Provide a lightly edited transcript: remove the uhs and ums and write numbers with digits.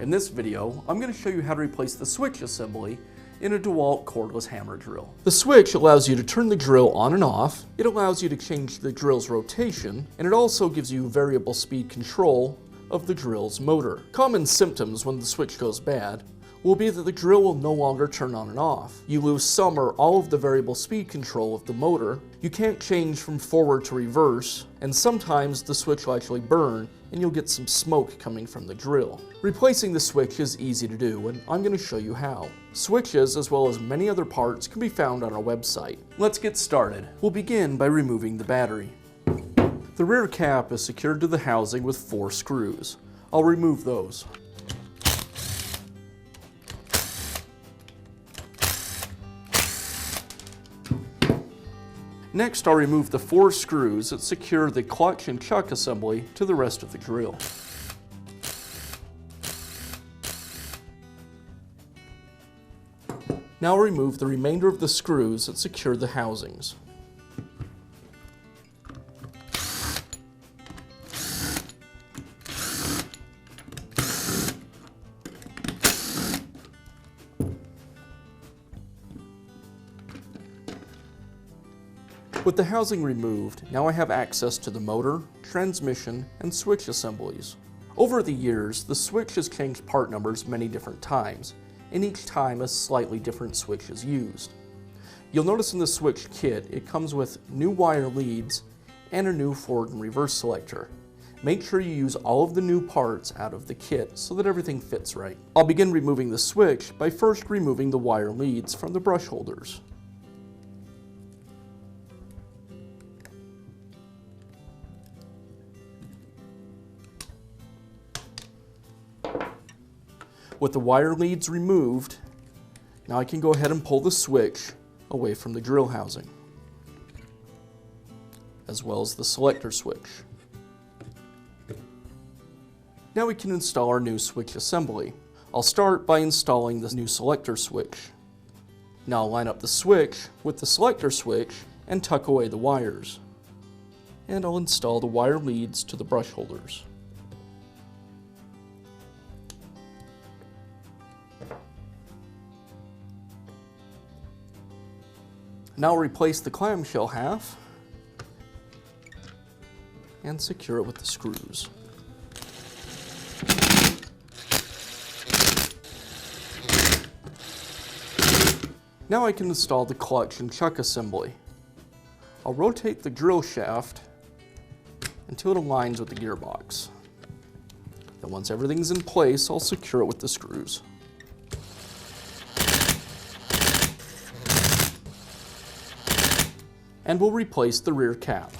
In this video, I'm going to show you how to replace the switch assembly in a DeWalt cordless hammer drill. The switch allows you to turn the drill on and off, it allows you to change the drill's rotation, and it also gives you variable speed control of the drill's motor. Common symptoms when the switch goes bad will be that the drill will no longer turn on and off. You lose some or all of the variable speed control of the motor, you can't change from forward to reverse, and sometimes the switch will actually burn and you'll get some smoke coming from the drill. Replacing the switch is easy to do, and I'm going to show you how. Switches, as well as many other parts, can be found on our website. Let's get started. We'll begin by removing the battery. The rear cap is secured to the housing with 4 screws. I'll remove those. Next, I'll remove the 4 screws that secure the clutch and chuck assembly to the rest of the drill. Now I'll remove the remainder of the screws that secure the housings. With the housing removed, now I have access to the motor, transmission, and switch assemblies. Over the years, the switch has changed part numbers many different times, and each time a slightly different switch is used. You'll notice in the switch kit, it comes with new wire leads and a new forward and reverse selector. Make sure you use all of the new parts out of the kit so that everything fits right. I'll begin removing the switch by first removing the wire leads from the brush holders. With the wire leads removed, now I can go ahead and pull the switch away from the drill housing, as well as the selector switch. Now we can install our new switch assembly. I'll start by installing the new selector switch. Now I'll line up the switch with the selector switch and tuck away the wires. And I'll install the wire leads to the brush holders. Now replace the clamshell half and secure it with the screws. Now I can install the clutch and chuck assembly. I'll rotate the drill shaft until it aligns with the gearbox. Then once everything's in place, I'll secure it with the screws. And we'll replace the rear cap.